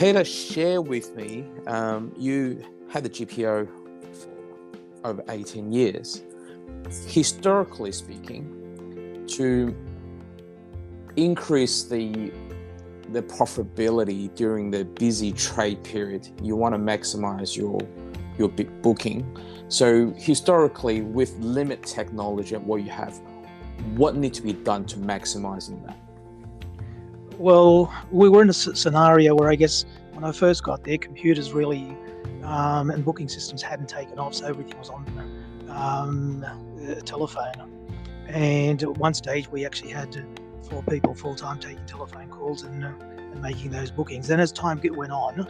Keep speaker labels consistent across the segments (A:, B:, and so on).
A: Peter, share with me, you had the GPO for over 18 years. Historically speaking, to increase the profitability during the busy trade period, you want to maximize your big booking. So historically, with limit technology and what you have, what needs to be done to maximizing that?
B: Well, we were in a scenario where I guess when I first got there, computers really and booking systems hadn't taken off, so everything was on telephone. And at one stage, we actually had 4 people full-time taking telephone calls and making those bookings. Then as time went on,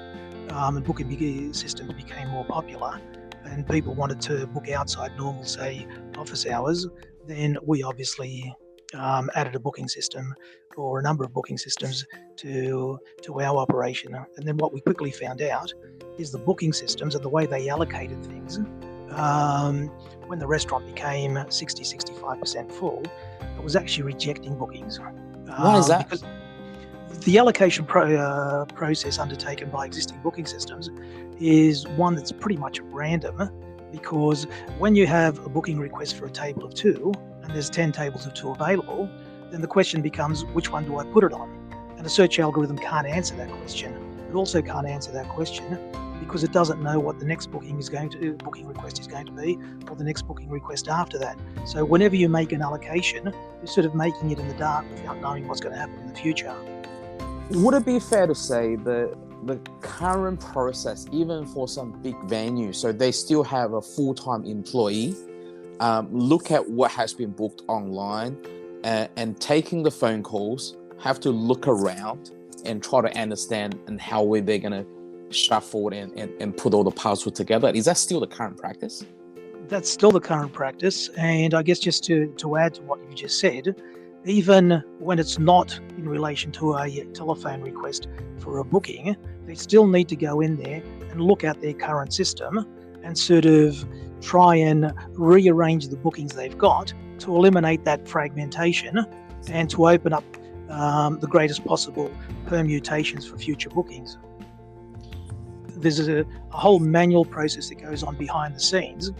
B: and booking systems became more popular, and people wanted to book outside normal, say, office hours, then we obviously added a booking system or a number of booking systems to our operation. And then what we quickly found out is the booking systems and the way they allocated things, when the restaurant became 60-65% full, it was actually rejecting bookings.
A: Why is that?
B: Because the allocation process undertaken by existing booking systems is one that's pretty much random, because when you have a booking request for a table of 2 and there's 10 tables of 2 available, then the question becomes, which one do I put it on? And a search algorithm can't answer that question. It also can't answer that question because it doesn't know what the next booking request is going to be, or the next booking request after that. So whenever you make an allocation, you're sort of making it in the dark without knowing what's going to happen in the future.
A: Would it be fair to say that the current process, even for some big venues, so they still have a full-time employee, look at what has been booked online and taking the phone calls, have to look around and try to understand and how they're going to shuffle and put all the puzzles together? Is that still the current practice?
B: That's still the current practice. And I guess just to add to what you just said, even when it's not in relation to a telephone request for a booking, they still need to go in there and look at their current system and sort of try and rearrange the bookings they've got to eliminate that fragmentation and to open up the greatest possible permutations for future bookings. There's a whole manual process that goes on behind the scenes,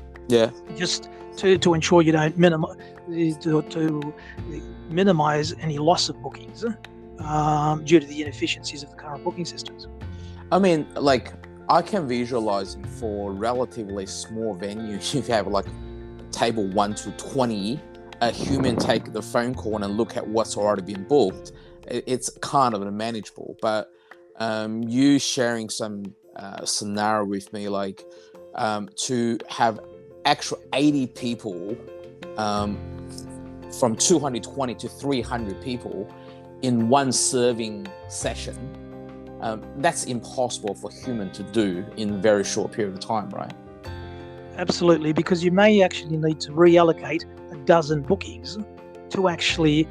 B: just to ensure you don't minimize any loss of bookings due to the inefficiencies of the current booking systems.
A: I mean, like, I can visualize for relatively small venue, if you have like table 1 to 20, a human take the phone call and look at what's already been booked. It's kind of manageable, but you sharing some scenario with me, like to have actual 80 people, from 220 to 300 people in one serving session, that's impossible for human to do in a very short period of time, right?
B: Absolutely, because you may actually need to reallocate a dozen bookings to actually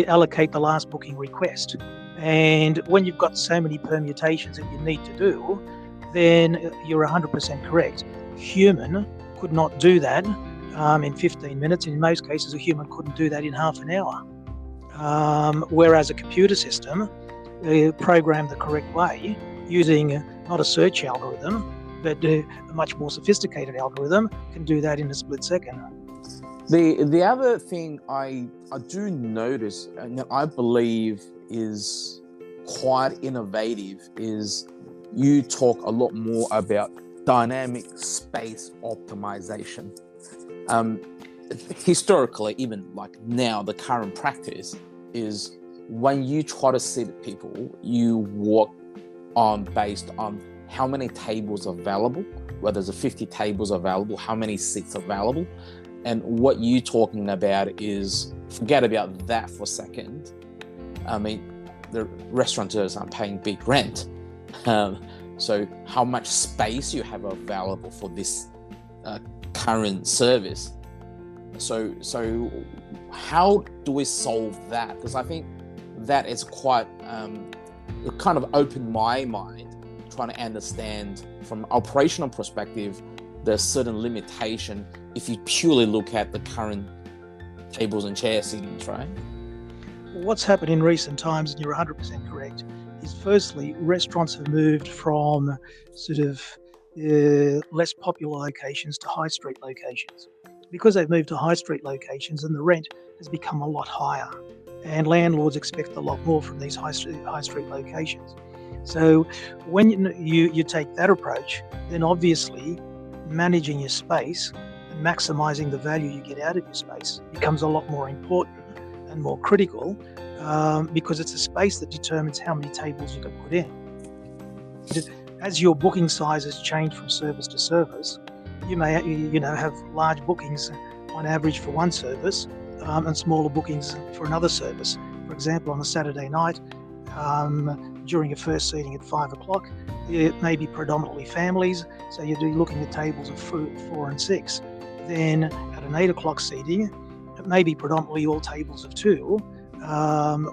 B: allocate the last booking request. And when you've got so many permutations that you need to do, then you're 100% correct. Human could not do that in 15 minutes. In most cases, a human couldn't do that in half an hour. Whereas a computer system, programmed the correct way, using not a search algorithm, but a much more sophisticated algorithm, can do that in a split second.
A: The other thing I do notice, and I believe is quite innovative, is you talk a lot more about dynamic space optimization. Historically, even like now, the current practice is when you try to seat people, you work on based on how many tables available, whether there's 50 tables available, how many seats available. And what you're talking about is, forget about that for a second. I mean, the restaurateurs are paying big rent. So how much space you have available for this current service. So how do we solve that? Because I think that is quite, it kind of opened my mind trying to understand from an operational perspective, there's certain limitation if you purely look at the current tables and chair seatings, right?
B: What's happened in recent times, and you're 100% correct, is firstly, restaurants have moved from sort of less popular locations to high street locations. Because they've moved to high street locations, and the rent has become a lot higher, and landlords expect a lot more from these high street locations. So when you take that approach, then obviously managing your space and maximising the value you get out of your space becomes a lot more important and more critical, because it's a space that determines how many tables you can put in. As your booking sizes change from service to service, you may have large bookings on average for one service, and smaller bookings for another service. For example, on a Saturday night, during a first seating at 5 o'clock, it may be predominantly families, so you're looking at tables of 4 and 6. Then at an 8 o'clock seating, it may be predominantly all tables of 2,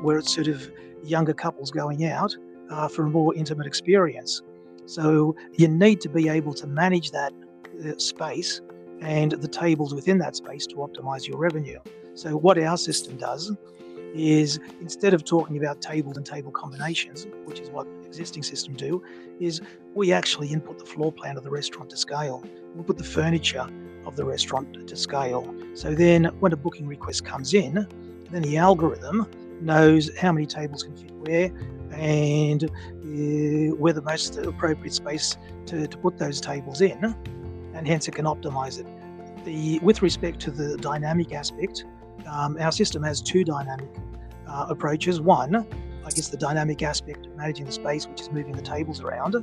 B: where it's sort of younger couples going out for a more intimate experience. So you need to be able to manage that space and the tables within that space to optimize your revenue. So what our system does is, instead of talking about tables and table combinations, which is what existing systems do, is we actually input the floor plan of the restaurant to scale. We put the furniture of the restaurant to scale. So then when a booking request comes in, then the algorithm knows how many tables can fit where, and where the most appropriate space to put those tables in, and hence it can optimize it. With respect to the dynamic aspect, our system has two dynamic approaches. One, I guess the dynamic aspect of managing the space, which is moving the tables around,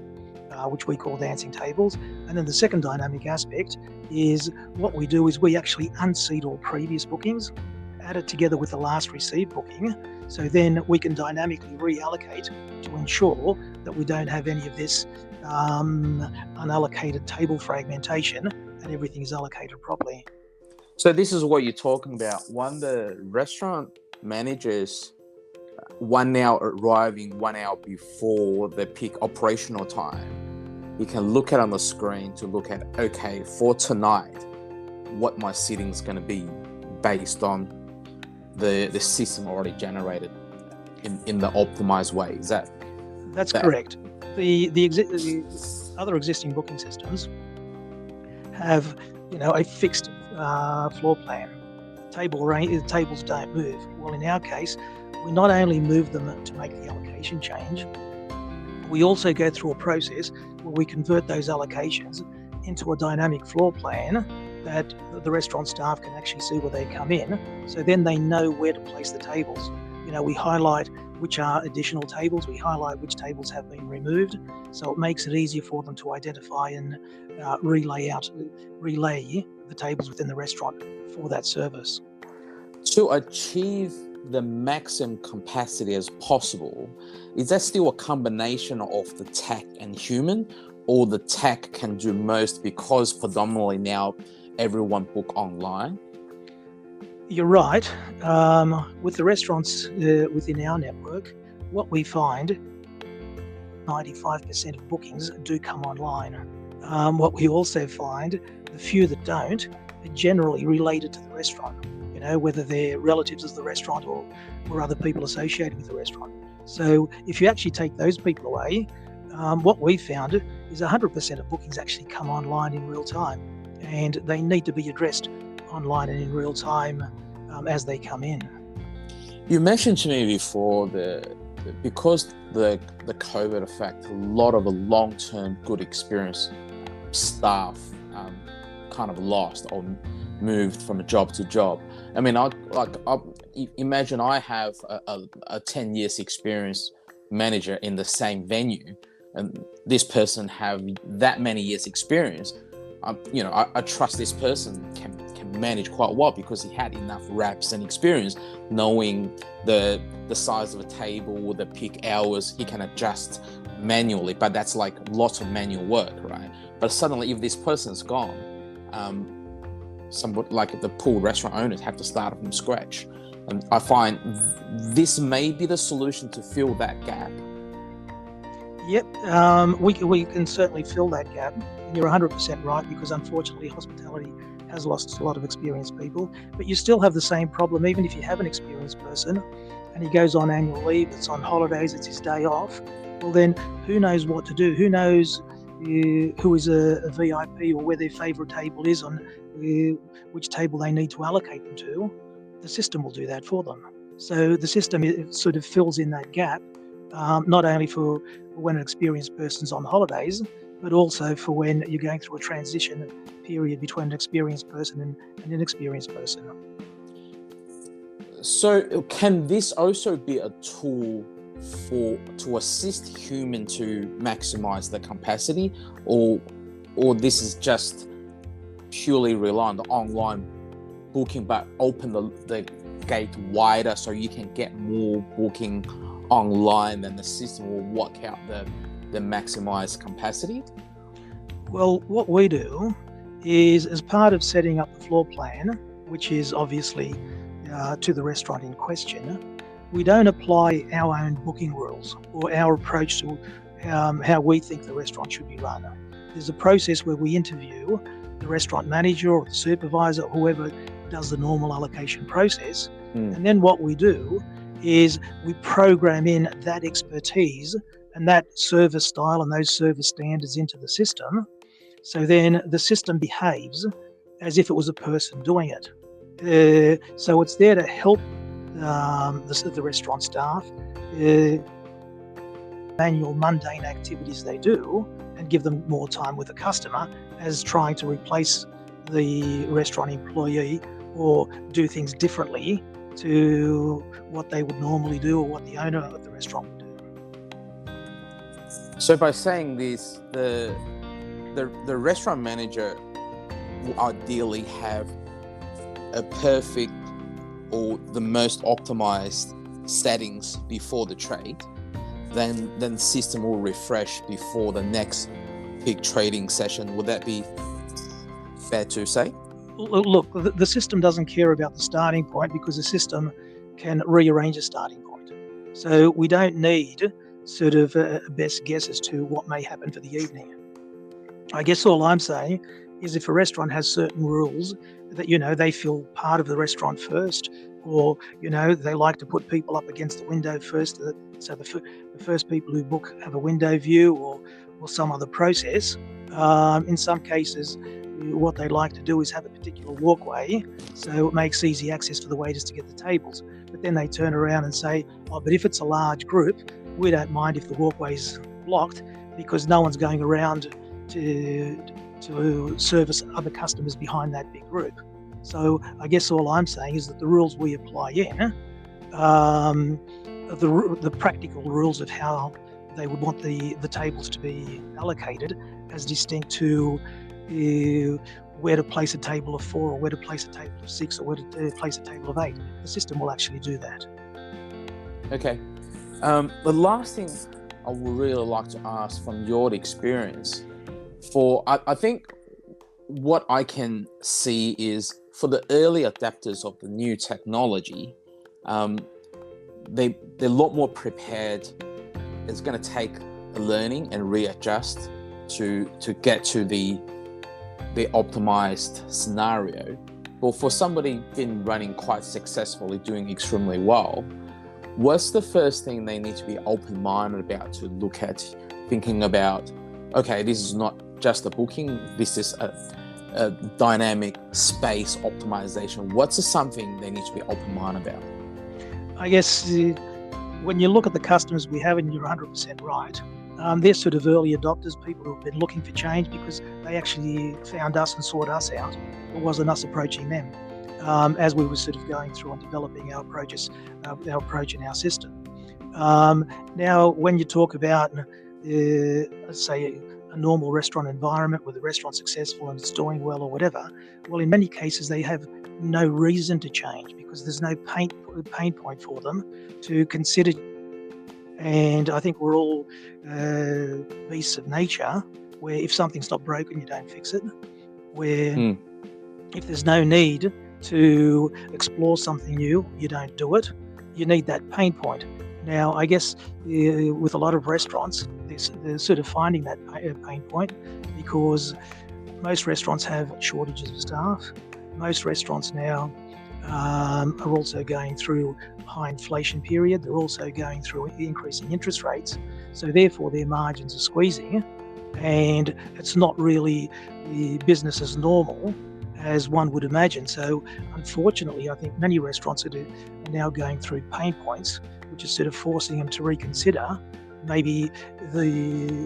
B: which we call dancing tables. And then the second dynamic aspect is, what we do is we actually unseat all previous bookings, add it together with the last received booking, so then we can dynamically reallocate to ensure that we don't have any of this unallocated table fragmentation, and everything is allocated properly.
A: So this is what you're talking about. When the restaurant managers, 1 hour arriving 1 hour before the peak operational time, you can look at on the screen to look at, okay, for tonight, what my seating is going to be based on the system already generated in the optimized way. Is that?
B: That's correct. The other existing booking systems have, a fixed floor plan. Tables don't move. Well, in our case, we not only move them to make the allocation change, we also go through a process where we convert those allocations into a dynamic floor plan that the restaurant staff can actually see where they come in. So then they know where to place the tables. We highlight which are additional tables, we highlight which tables have been removed, so it makes it easier for them to identify and relay the tables within the restaurant for that service.
A: To achieve the maximum capacity as possible, is that still a combination of the tech and human, or the tech can do most because predominantly now everyone book online?
B: You're right. With the restaurants within our network, what we find, 95% of bookings do come online. What we also find, the few that don't are generally related to the restaurant, whether they're relatives of the restaurant or other people associated with the restaurant. So if you actually take those people away, what we found is 100% of bookings actually come online in real time, and they need to be addressed online and in real time as they come in.
A: You mentioned to me before because the COVID effect, a lot of the long-term good experience staff kind of lost or moved from job to job. I mean, I imagine I have a 10 years experience manager in the same venue, and this person have that many years experience. I trust this person can manage quite well because he had enough reps and experience, knowing the size of a table, the peak hours, he can adjust manually. But that's like lots of manual work, right? But suddenly, if this person's gone, somebody like the pool restaurant owners have to start from scratch. And I find this may be the solution to fill that gap.
B: Yep, we can certainly fill that gap. And you're 100% right, because unfortunately hospitality has lost a lot of experienced people. But you still have the same problem, even if you have an experienced person and he goes on annual leave, it's on holidays, it's his day off, well then who knows what to do? Who knows who is a VIP or where their favourite table is on which table they need to allocate them to? The system will do that for them. So the system sort of fills in that gap, not only for when an experienced person's on holidays, but also for when you're going through a transition period between an experienced person and an inexperienced person.
A: So can this also be a tool to assist human to maximize the capacity, or this is just purely rely on the online booking, but open the gate wider so you can get more booking online, and the system will work out the maximized capacity?
B: Well, what we do is, as part of setting up the floor plan, which is obviously to the restaurant in question, we don't apply our own booking rules or our approach to how we think the restaurant should be run. There's a process where we interview the restaurant manager or the supervisor or whoever does the normal allocation process. And then what we do is we program in that expertise and that service style and those service standards into the system. So then the system behaves as if it was a person doing it. So it's there to help the restaurant staff manual mundane activities they do and give them more time with the customer, as trying to replace the restaurant employee or do things differently to what they would normally do or what the owner of the restaurant would do.
A: So by saying this, the restaurant manager will ideally have a perfect or the most optimized settings before the trade, then system will refresh before the next big trading session. Would that be fair to say?
B: Look, the system doesn't care about the starting point because the system can rearrange a starting point. So we don't need sort of a best guess as to what may happen for the evening. I guess all I'm saying is if a restaurant has certain rules that, they feel part of the restaurant first, or, they like to put people up against the window first, so the first people who book have a window view or some other process. In some cases, what they like to do is have a particular walkway, so it makes easy access for the waiters to get the tables. But then they turn around and say, but if it's a large group, we don't mind if the walkway's blocked because no one's going around to service other customers behind that big group. So I guess all I'm saying is that the rules we apply in, the practical rules of how they would want the tables to be allocated, as distinct to where to place a table of 4 or where to place a table of 6 or where to place a table of 8. The system will actually do that.
A: Okay. The last thing I would really like to ask from your experience, I think what I can see is for the early adapters of the new technology, they're a lot more prepared. It's going to take learning and readjust to get to the optimized scenario. But for somebody been running quite successfully, doing extremely well, what's the first thing they need to be open-minded about, to look at, thinking about, okay, this is not just a booking, this is a dynamic space optimization. What's something they need to be open-minded about?
B: I guess when you look at the customers we have, and you're 100% right, they're sort of early adopters, people who've been looking for change because they actually found us and sought us out. It wasn't us approaching them as we were sort of going through and developing our approach and our system. Now, when you talk about, let's say, a normal restaurant environment where the restaurant's successful and it's doing well or whatever, well, in many cases they have no reason to change because there's no pain point for them to consider. And I think we're all beasts of nature, where if something's not broken, you don't fix it. Where if there's no need to explore something new, you don't do it. You need that pain point. Now, I guess with a lot of restaurants, they're sort of finding that pain point because most restaurants have shortages of staff. Most restaurants now are also going through a high inflation period. They're also going through increasing interest rates. So therefore their margins are squeezing, and it's not really the business as normal as one would imagine. So unfortunately, I think many restaurants are now going through pain points, which is sort of forcing them to reconsider maybe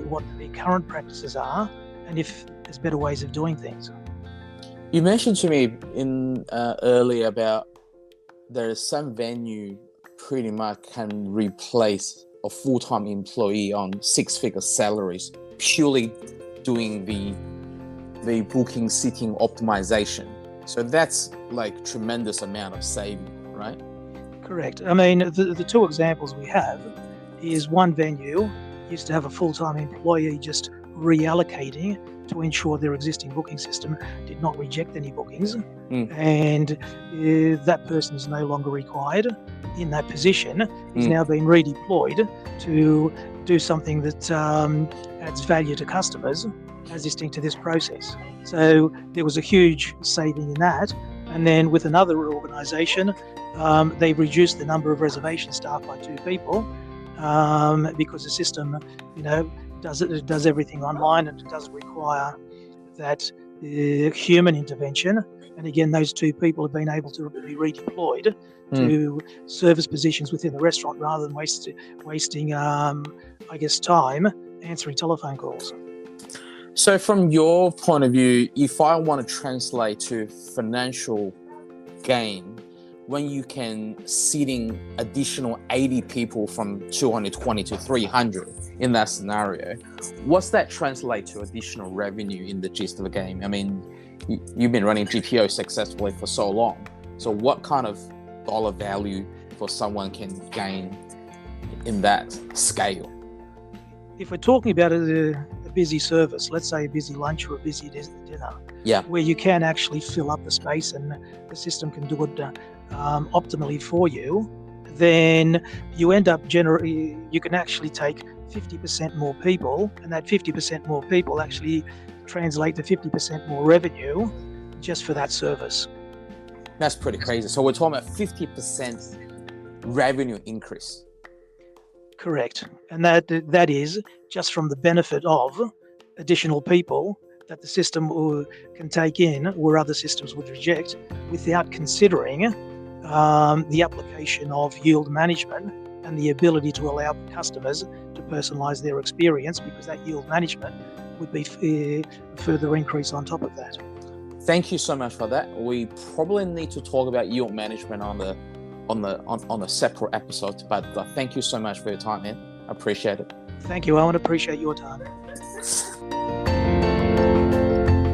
B: what their current practices are, and if there's better ways of doing things.
A: You mentioned to me earlier about there's some venue pretty much can replace a full-time employee on six-figure salaries purely doing the booking sitting optimization. So that's like tremendous amount of saving, right?
B: Correct. I mean, the two examples we have is one venue used to have a full-time employee just reallocating to ensure their existing booking system did not reject any bookings, and that person is no longer required in that position. He's now been redeployed to do something that adds value to customers as distinct to this process. So there was a huge saving in that. And then with another organisation, they've reduced the number of reservation staff by 2 people because the system, does everything online, and it doesn't require that human intervention. And again, those 2 people have been able to be redeployed to service positions within the restaurant rather than wasting, time answering telephone calls.
A: So from your point of view, if I want to translate to financial gain, when you can seating additional 80 people from 220 to 300 in that scenario, what's that translate to additional revenue in the gist of the game? I mean, you've been running GPO successfully for so long. So what kind of dollar value for someone can gain in that scale?
B: If we're talking about a busy service, let's say a busy lunch or a busy dinner, where you can actually fill up the space and the system can do it optimally for you, then you end up you can actually take 50% more people, and that 50% more people actually translate to 50% more revenue just for that service.
A: That's pretty crazy. So we're talking about 50% revenue increase.
B: Correct. And that is just from the benefit of additional people that the system can take in where other systems would reject, without considering the application of yield management and the ability to allow customers to personalize their experience, because that yield management would be a further increase on top of that.
A: Thank you so much for that. We probably need to talk about yield management on a separate episode, but thank you so much for your time, man. I appreciate it.
B: Thank you, Owen. Appreciate your time.